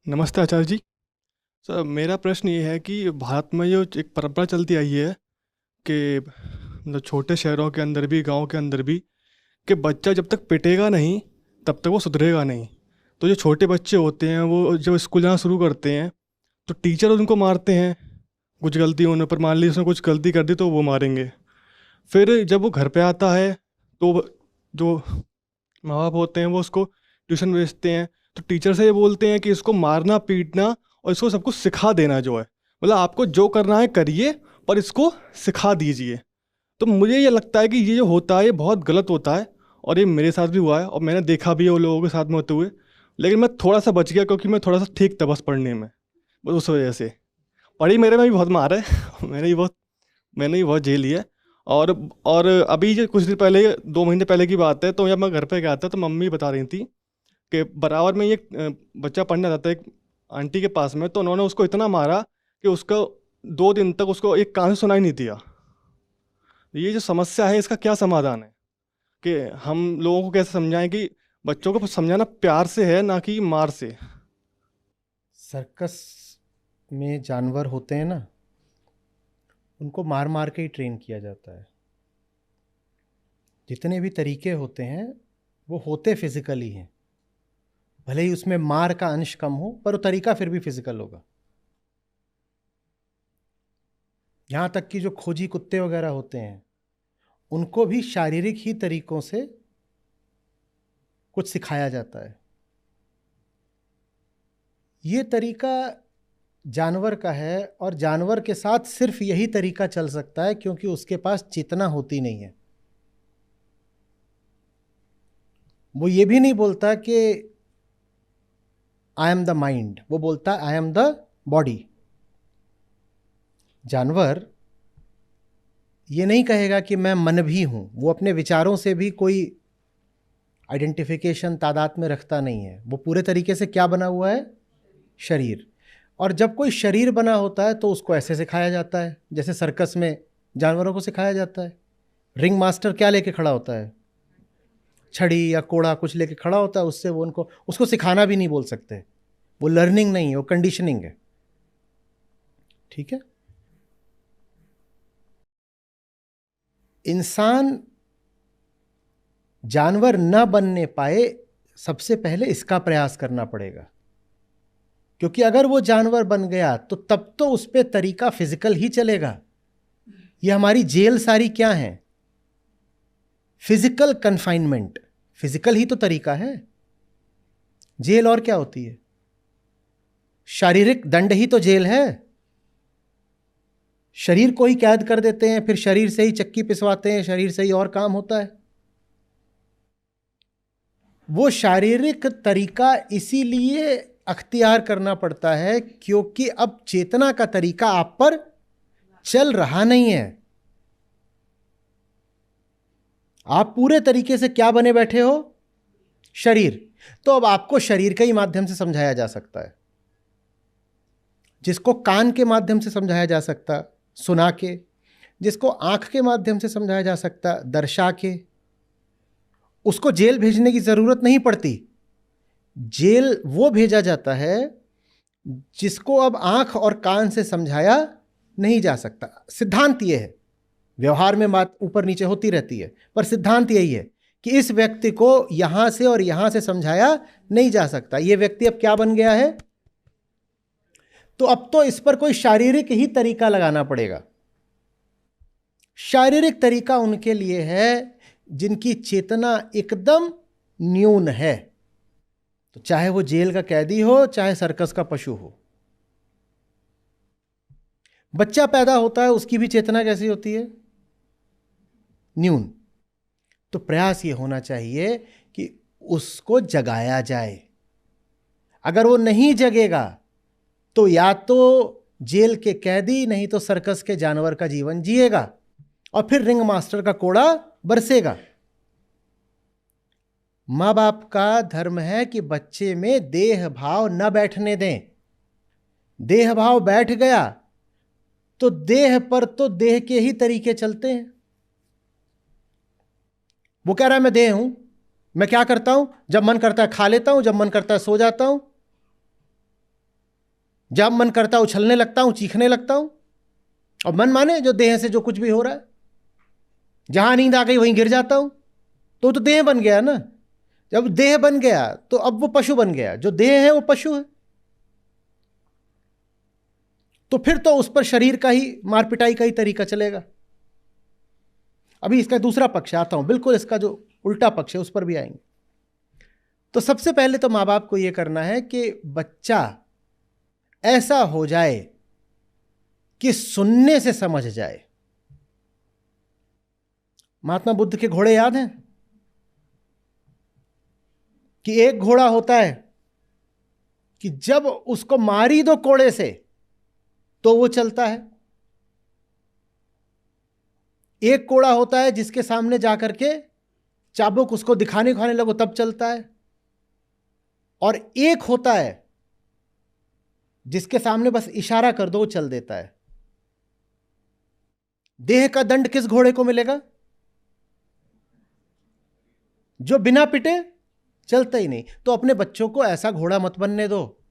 नमस्ते आचार्य जी। सर, मेरा प्रश्न ये है कि भारत में जो एक परंपरा चलती आई है कि मतलब छोटे शहरों के अंदर भी गांव के अंदर भी कि बच्चा जब तक पिटेगा नहीं तब तक वो सुधरेगा नहीं। तो जो छोटे बच्चे होते हैं वो जब स्कूल जाना शुरू करते हैं तो टीचर उनको मारते हैं। कुछ गलती होने पर, मान ली उसने कुछ गलती कर दी तो वो मारेंगे। फिर जब वो घर पे आता है तो जो माँ बाप होते हैं वो उसको ट्यूशन भेजते हैं। तो टीचर से ये बोलते हैं कि इसको मारना पीटना और इसको सब कुछ सिखा देना जो है, मतलब आपको जो करना है करिए पर इसको सिखा दीजिए। तो मुझे ये लगता है कि ये जो होता है ये बहुत गलत होता है, और ये मेरे साथ भी हुआ है और मैंने देखा भी है वो लोगों के साथ में होते हुए। लेकिन मैं थोड़ा सा बच गया क्योंकि मैं थोड़ा सा ठीक था बस पढ़ने में, बस उस वजह से। पढ़ी मेरे में भी बहुत मार है मैंने भी बहुत झेली है। और और अभी जो कुछ दिन पहले, 2 महीने पहले की बात है, तो जब मैं घर पे गया था तो मम्मी बता रही थी कि बराबर में ये बच्चा पढ़ने आता था एक आंटी के पास में, तो उन्होंने उसको इतना मारा कि उसका 2 दिन तक उसको एक कान से सुनाई नहीं दिया। ये जो समस्या है इसका क्या समाधान है कि हम लोगों को कैसे समझाएं कि बच्चों को समझाना प्यार से है ना कि मार से। सर्कस में जानवर होते हैं ना, उनको मार मार के ही ट्रेन किया जाता है। जितने भी तरीके होते हैं वो होते फिजिकली हैं। भले ही उसमें मार का अंश कम हो, पर वो तरीका फिर भी फिजिकल होगा। यहाँ तक कि जो खोजी कुत्ते वगैरह होते हैं, उनको भी शारीरिक ही तरीकों से कुछ सिखाया जाता है। ये तरीका जानवर का है, और जानवर के साथ सिर्फ यही तरीका चल सकता है क्योंकि उसके पास चेतना होती नहीं है। वो ये भी नहीं बोलता कि आई एम द माइंड, वो बोलता आई एम द बॉडी। जानवर ये नहीं कहेगा कि मैं मन भी हूं। वो अपने विचारों से भी कोई आइडेंटिफिकेशन तादाद में रखता नहीं है। वो पूरे तरीके से क्या बना हुआ है? शरीर। और जब कोई शरीर बना होता है तो उसको ऐसे सिखाया जाता है जैसे सर्कस में जानवरों को सिखाया जाता है। रिंग मास्टर क्या लेके खड़ा होता है? छड़ी या कोड़ा कुछ लेके खड़ा होता है। उससे वो उनको उसको सिखाना भी नहीं बोल सकते। वो लर्निंग नहीं है, वो कंडीशनिंग है। ठीक है। इंसान जानवर न बनने पाए, सबसे पहले इसका प्रयास करना पड़ेगा। क्योंकि अगर वो जानवर बन गया तो तब तो उस पर तरीका फिजिकल ही चलेगा। ये हमारी जेल सारी क्या है? Physical confinement. फिजिकल ही तो तरीका है। जेल और क्या होती है? शारीरिक दंड ही तो जेल है। शरीर को ही कैद कर देते हैं, फिर शरीर से ही चक्की पिसवाते हैं, शरीर से ही और काम होता है। वो शारीरिक तरीका इसीलिए अख्तियार करना पड़ता है क्योंकि अब चेतना का तरीका आप पर चल रहा नहीं है। आप पूरे तरीके से क्या बने बैठे हो? शरीर। तो अब आपको शरीर के ही माध्यम से समझाया जा सकता है। जिसको कान के माध्यम से समझाया जा सकता सुना के, जिसको आंख के माध्यम से समझाया जा सकता दर्शा के, उसको जेल भेजने की जरूरत नहीं पड़ती। जेल वो भेजा जाता है जिसको अब आंख और कान से समझाया नहीं जा सकता। सिद्धांत ये है, व्यवहार में बात ऊपर नीचे होती रहती है, पर सिद्धांत यही है कि इस व्यक्ति को यहां से और यहां से समझाया नहीं जा सकता। ये व्यक्ति अब क्या बन गया है? तो अब तो इस पर कोई शारीरिक ही तरीका लगाना पड़ेगा। शारीरिक तरीका उनके लिए है जिनकी चेतना एकदम न्यून है। तो चाहे वो जेल का कैदी हो, चाहे सर्कस का पशु हो। बच्चा पैदा होता है, उसकी भी चेतना कैसी होती है? न्यून। तो प्रयास ये होना चाहिए कि उसको जगाया जाए। अगर वो नहीं जगेगा तो या तो जेल के कैदी, नहीं तो सर्कस के जानवर का जीवन जिएगा, और फिर रिंग मास्टर का कोड़ा बरसेगा। माँ बाप का धर्म है कि बच्चे में देह भाव न बैठने दें। देह भाव बैठ गया तो देह पर तो देह के ही तरीके चलते हैं। वो कह रहा है मैं देह हूं, मैं क्या करता हूं? जब मन करता है खा लेता हूं, जब मन करता है सो जाता हूं। जब मन करता उछलने लगता हूं, चीखने लगता हूं। और मन माने जो देह से जो कुछ भी हो रहा है, जहां नींद आ गई वहीं गिर जाता हूं। तो देह बन गया ना। जब देह बन गया तो अब वो पशु बन गया। जो देह है वो पशु है। तो फिर तो उस पर शरीर का ही मार पिटाई का ही तरीका चलेगा। अभी इसका दूसरा पक्ष आता हूं, बिल्कुल इसका जो उल्टा पक्ष है उस पर भी आएंगे। तो सबसे पहले तो माँ बाप को यह करना है कि बच्चा ऐसा हो जाए कि सुनने से समझ जाए। महात्मा बुद्ध के घोड़े याद हैं कि एक घोड़ा होता है कि जब उसको मारी दो कोड़े से तो वो चलता है। एक कोड़ा होता है जिसके सामने जाकर के चाबुक उसको दिखाने खाने लगो तब चलता है। और एक होता है जिसके सामने बस इशारा कर दो वो चल देता है। देह का दंड किस घोड़े को मिलेगा? जो बिना पिटे चलता ही नहीं। तो अपने बच्चों को ऐसा घोड़ा मत बनने दो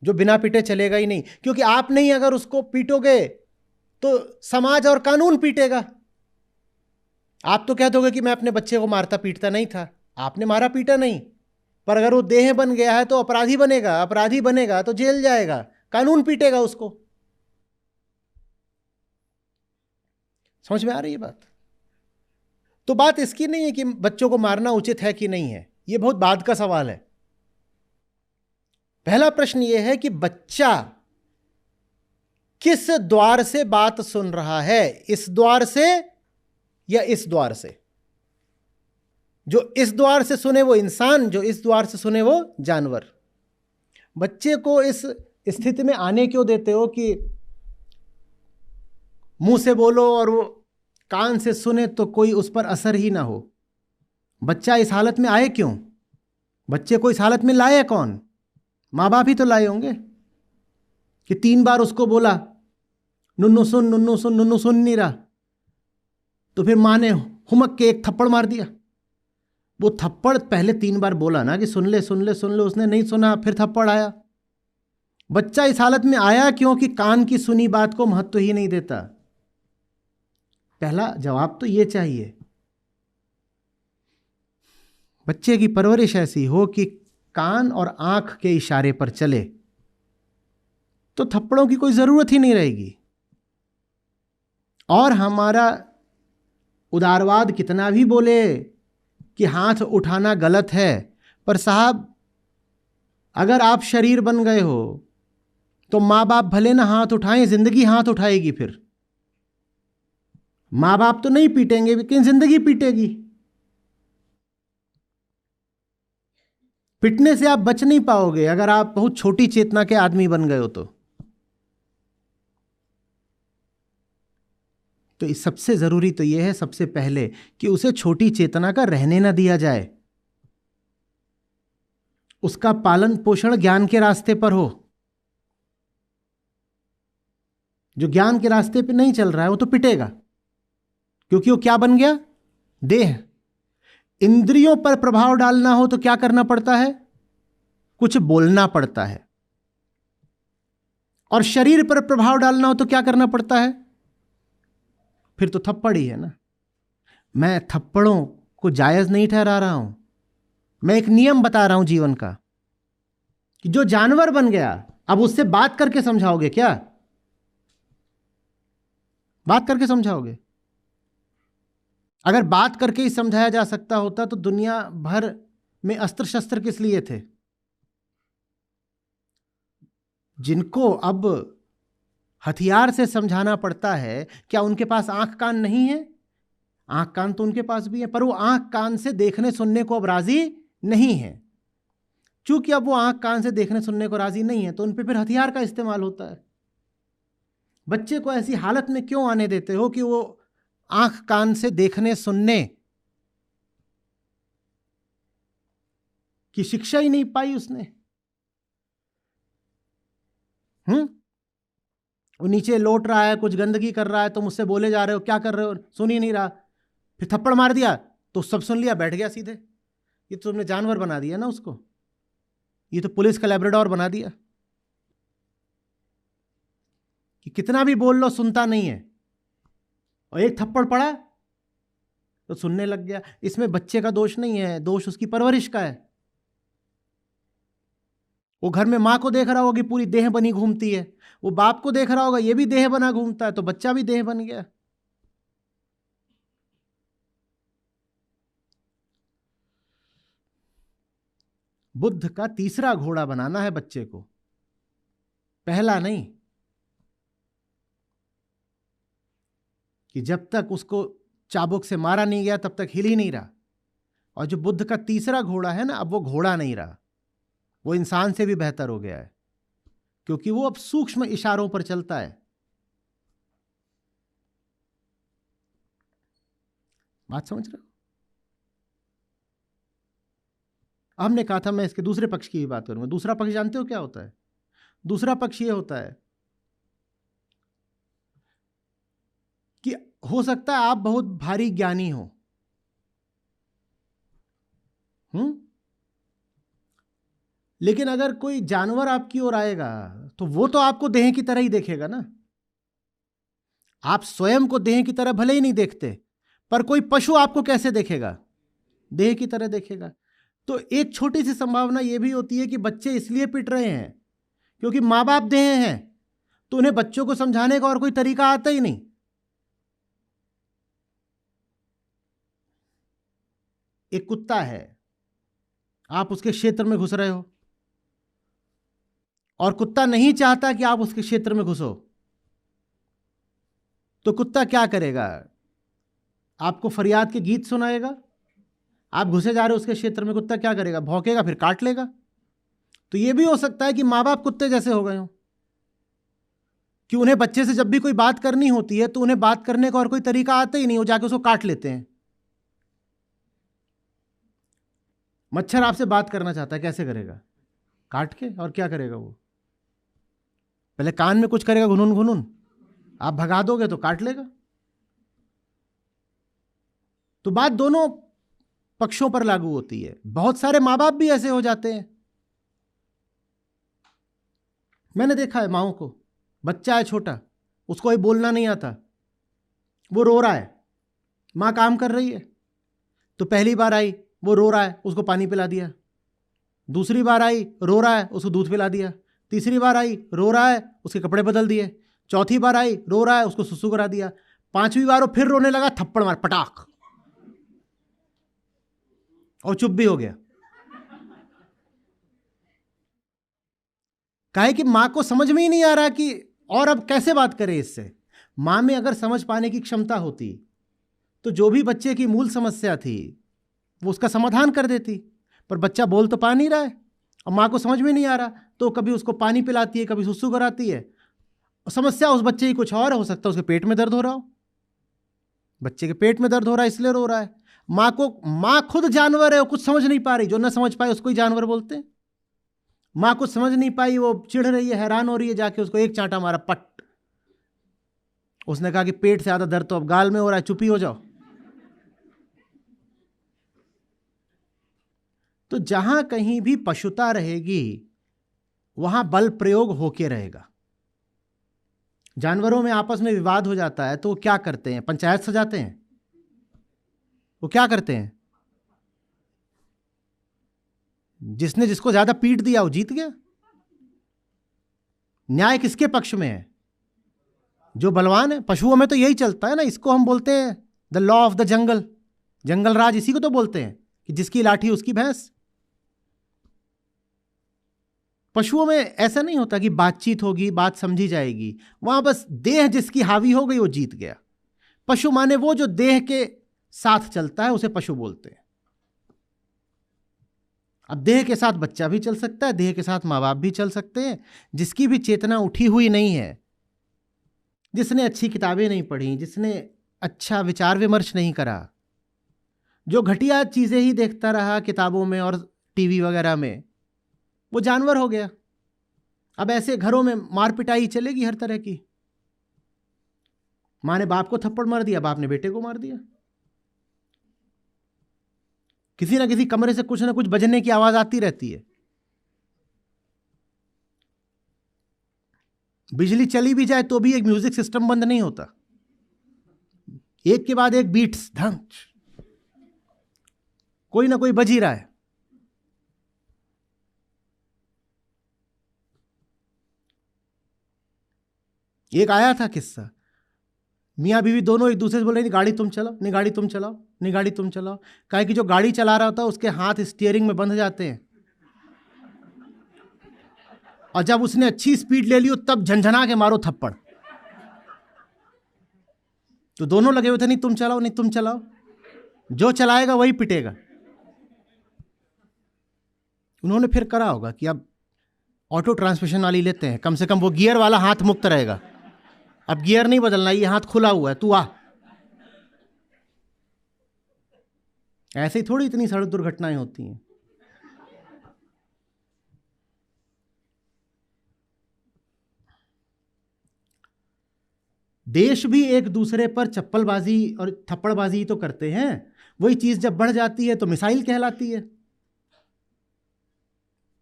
जो बिना पिटे चलेगा ही नहीं, क्योंकि आप नहीं अगर उसको पीटोगे तो समाज और कानून पीटेगा। आप तो कह दोगे कि मैं अपने बच्चे को मारता पीटता नहीं था। आपने मारा पीटा नहीं, पर अगर वो देह बन गया है तो अपराधी बनेगा। अपराधी बनेगा तो जेल जाएगा, कानून पीटेगा उसको। समझ में आ रही है बात? तो बात इसकी नहीं है कि बच्चों को मारना उचित है कि नहीं है, यह बहुत बाद का सवाल है। पहला प्रश्न यह है कि बच्चा किस द्वार से बात सुन रहा है, इस द्वार से या इस द्वार से। जो इस द्वार से सुने वो इंसान, जो इस द्वार से सुने वो जानवर। बच्चे को इस स्थिति में आने क्यों देते हो कि मुंह से बोलो और वो कान से सुने तो कोई उस पर असर ही ना हो? बच्चा इस हालत में आए क्यों? बच्चे को इस हालत में लाए कौन? माँ बाप ही तो लाए होंगे कि 3 बार उसको बोला नुन्नू सुन नुन्नू सुन, नुन्नू सुन नहीं रहा। तो फिर माँ ने हुमक के एक थप्पड़ मार दिया। वो थप्पड़ पहले 3 बार बोला ना कि सुन ले सुन ले सुन ले, उसने नहीं सुना, फिर थप्पड़ आया। बच्चा इस हालत में आया क्योंकि कान की सुनी बात को महत्व ही नहीं देता। पहला जवाब तो ये चाहिए। बच्चे की परवरिश ऐसी हो कि कान और आंख के इशारे पर चले तो थप्पड़ों की कोई जरूरत ही नहीं रहेगी। और हमारा उदारवाद कितना भी बोले कि हाथ उठाना गलत है, पर साहब अगर आप शरीर बन गए हो तो माँ बाप भले ना हाथ उठाएं, जिंदगी हाथ उठाएगी। फिर माँ बाप तो नहीं पीटेंगे लेकिन जिंदगी पीटेगी। पिटने से आप बच नहीं पाओगे अगर आप बहुत छोटी चेतना के आदमी बन गए हो तो इस सबसे जरूरी तो यह है सबसे पहले कि उसे छोटी चेतना का रहने ना दिया जाए। उसका पालन पोषण ज्ञान के रास्ते पर हो। जो ज्ञान के रास्ते पे नहीं चल रहा है वो तो पिटेगा, क्योंकि वो क्या बन गया? देह। इंद्रियों पर प्रभाव डालना हो तो क्या करना पड़ता है? कुछ बोलना पड़ता है। और शरीर पर प्रभाव डालना हो तो क्या करना पड़ता है? फिर तो थप्पड़ ही है ना। मैं थप्पड़ों को जायज नहीं ठहरा रहा हूं, मैं एक नियम बता रहा हूं जीवन का कि जो जानवर बन गया अब उससे बात करके समझाओगे क्या? बात करके समझाओगे? अगर बात करके ही समझाया जा सकता होता तो दुनिया भर में अस्त्र शस्त्र किस लिए थे? जिनको अब हथियार से समझाना पड़ता है, क्या उनके पास आंख कान नहीं है? आंख कान तो उनके पास भी है, पर वो आंख कान से देखने सुनने को अब राजी नहीं है। चूंकि अब वो आंख कान से देखने सुनने को राजी नहीं है तो उन पर फिर हथियार का इस्तेमाल होता है। बच्चे को ऐसी हालत में क्यों आने देते हो कि वो आंख कान से देखने सुनने की शिक्षा ही नहीं पाई उसने? वो नीचे लौट रहा है, कुछ गंदगी कर रहा है, तो मुझसे बोले जा रहे हो क्या कर रहे हो, सुन ही नहीं रहा। फिर थप्पड़ मार दिया तो सब सुन लिया, बैठ गया सीधे। ये तो तुमने जानवर बना दिया ना उसको, ये तो पुलिस का लैब्राडोर बना दिया। कि कितना भी बोल लो सुनता नहीं है, और एक थप्पड़ पड़ा तो सुनने लग गया। इसमें बच्चे का दोष नहीं है, दोष उसकी परवरिश का है। वो घर में माँ को देख रहा होगा कि पूरी देह बनी घूमती है, वो बाप को देख रहा होगा ये भी देह बना घूमता है, तो बच्चा भी देह बन गया। बुद्ध का तीसरा घोड़ा बनाना है बच्चे को, पहला नहीं, कि जब तक उसको चाबुक से मारा नहीं गया तब तक हिल ही नहीं रहा। और जो बुद्ध का तीसरा घोड़ा है ना, अब वो घोड़ा नहीं रहा, वो इंसान से भी बेहतर हो गया है, क्योंकि वो अब सूक्ष्म इशारों पर चलता है। बात समझ रहे हो? हमने कहा था मैं इसके दूसरे पक्ष की ही बात करूंगा। दूसरा पक्ष जानते हो क्या होता है? दूसरा पक्ष ये होता है कि हो सकता है आप बहुत भारी ज्ञानी हो, लेकिन अगर कोई जानवर आपकी ओर आएगा तो वो तो आपको देह की तरह ही देखेगा ना। आप स्वयं को देह की तरह भले ही नहीं देखते, पर कोई पशु आपको कैसे देखेगा? देह की तरह देखेगा। तो एक छोटी सी संभावना यह भी होती है कि बच्चे इसलिए पिट रहे हैं क्योंकि माँ बाप देह हैं, तो उन्हें बच्चों को समझाने का और कोई तरीका आता ही नहीं। एक कुत्ता है, आप उसके क्षेत्र में घुस रहे हो और कुत्ता नहीं चाहता कि आप उसके क्षेत्र में घुसो, तो कुत्ता क्या करेगा? आपको फरियाद के गीत सुनाएगा। आप घुसे जा रहे हो उसके क्षेत्र में, कुत्ता क्या करेगा? भौंकेगा, फिर काट लेगा। तो यह भी हो सकता है कि माँ बाप कुत्ते जैसे हो गए हो, कि उन्हें बच्चे से जब भी कोई बात करनी होती है तो उन्हें बात करने का और कोई तरीका आता ही नहीं, वो जाके उसको काट लेते हैं। मच्छर आपसे बात करना चाहता है, कैसे करेगा? काट के। और क्या करेगा वो? पहले कान में कुछ करेगा, घुनुन घुनुन, आप भगा दोगे तो काट लेगा। तो बात दोनों पक्षों पर लागू होती है। बहुत सारे माँ बाप भी ऐसे हो जाते हैं। मैंने देखा है माओं को, बच्चा है छोटा, उसको ही बोलना नहीं आता, वो रो रहा है, माँ काम कर रही है, तो पहली बार आई वो रो रहा है, उसको पानी पिला दिया। दूसरी बार आई रो रहा है, उसको दूध पिला दिया। तीसरी बार आई रो रहा है, उसके कपड़े बदल दिए। चौथी बार आई रो रहा है, उसको सुसु करा दिया। पांचवी बार वो फिर रोने लगा, थप्पड़ मार, पटाख, और चुप भी हो गया। काहे कि मां को समझ में ही नहीं आ रहा कि और अब कैसे बात करें इससे। मां में अगर समझ पाने की क्षमता होती तो जो भी बच्चे की मूल समस्या थी वो उसका समाधान कर देती, पर बच्चा बोल तो पा नहीं रहा है और मां को समझ में नहीं आ रहा, तो कभी उसको पानी पिलाती है, कभी सुसु कराती है। समस्या उस बच्चे की कुछ और हो सकता है, उसके पेट में दर्द हो रहा हो, बच्चे के पेट में दर्द हो रहा है इसलिए रो रहा है। मां खुद जानवर है, वो कुछ समझ नहीं पा रही, जो ना समझ पाए उसको ही जानवर बोलते हैं। मां कुछ समझ नहीं पाई, वो चिढ़ रही है, हैरान हो रही है, जाके उसको एक चांटा मारा, पट। उसने कहा कि पेट से ज्यादा दर्द तो अब गाल में हो रहा है, चुप ही हो जाओ। तो जहां कहीं भी पशुता रहेगी वहां बल प्रयोग होके रहेगा। जानवरों में आपस में विवाद हो जाता है तो वो क्या करते हैं? पंचायत सजाते हैं। वो क्या करते हैं? जिसने जिसको ज्यादा पीट दिया वो जीत गया। न्याय किसके पक्ष में है? जो बलवान है। पशुओं में तो यही चलता है ना, इसको हम बोलते हैं the law of the jungle, जंगल राज इसी को तो बोलते हैं कि जिसकी लाठी उसकी भैंस। पशुओं में ऐसा नहीं होता कि बातचीत होगी, बात समझी जाएगी, वहां बस देह जिसकी हावी हो गई वो जीत गया। पशु माने वो जो देह के साथ चलता है उसे पशु बोलते हैं। अब देह के साथ बच्चा भी चल सकता है, देह के साथ माँ बाप भी चल सकते हैं। जिसकी भी चेतना उठी हुई नहीं है, जिसने अच्छी किताबें नहीं पढ़ी, जिसने अच्छा विचार विमर्श नहीं करा, जो घटिया चीजें ही देखता रहा किताबों में और टीवी वगैरह में, वो जानवर हो गया। अब ऐसे घरों में मार पिटाई चलेगी हर तरह की। माँ ने बाप को थप्पड़ मार दिया, बाप ने बेटे को मार दिया। किसी ना किसी कमरे से कुछ ना कुछ बजने की आवाज आती रहती है। बिजली चली भी जाए तो भी एक म्यूजिक सिस्टम बंद नहीं होता, एक के बाद एक बीट्स धम कोई ना कोई बज ही रहा है। एक आया था किस्सा, मियाँ बीवी दोनों एक दूसरे से बोल रहे नहीं गाड़ी तुम चलाओ, नहीं गाड़ी तुम चलाओ, नहीं गाड़ी तुम चलाओ। कहा कि जो गाड़ी चला रहा होता है उसके हाथ स्टीयरिंग में बंध जाते हैं, और जब उसने अच्छी स्पीड ले ली तब झंझना के मारो थप्पड़। तो दोनों लगे हुए थे नहीं तुम चलाओ, नहीं तुम चलाओ, जो चलाएगा वही पिटेगा। उन्होंने फिर करा होगा कि अब ऑटो ट्रांसमिशन वाली लेते हैं, कम से कम वो गियर वाला हाथ मुक्त रहेगा, अब गियर नहीं बदलना, ये हाथ खुला हुआ है, तू आ। ऐसे ही थोड़ी इतनी सड़क दुर्घटनाएं होती हैं। देश भी एक दूसरे पर चप्पलबाजी और थप्पड़बाजी तो करते हैं, वही चीज जब बढ़ जाती है तो मिसाइल कहलाती है।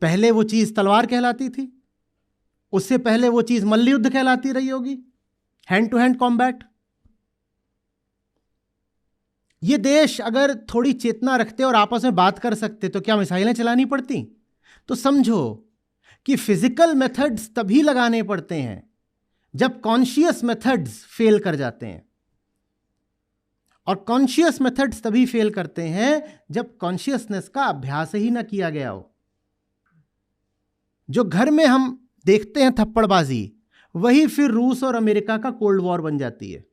पहले वो चीज तलवार कहलाती थी, उससे पहले वो चीज मल्लयुद्ध कहलाती रही होगी, हैंड टू हैंड कॉम्बैट। ये देश अगर थोड़ी चेतना रखते और आपस में बात कर सकते तो क्या मिसाइलें चलानी पड़ती? तो समझो कि फिजिकल मेथड्स तभी लगाने पड़ते हैं जब कॉन्शियस मेथड्स फेल कर जाते हैं, और कॉन्शियस मेथड्स तभी फेल करते हैं जब कॉन्शियसनेस का अभ्यास ही ना किया गया हो। जो घर में हम देखते हैं थप्पड़बाजी, वही फिर रूस और अमेरिका का कोल्ड वॉर बन जाती है।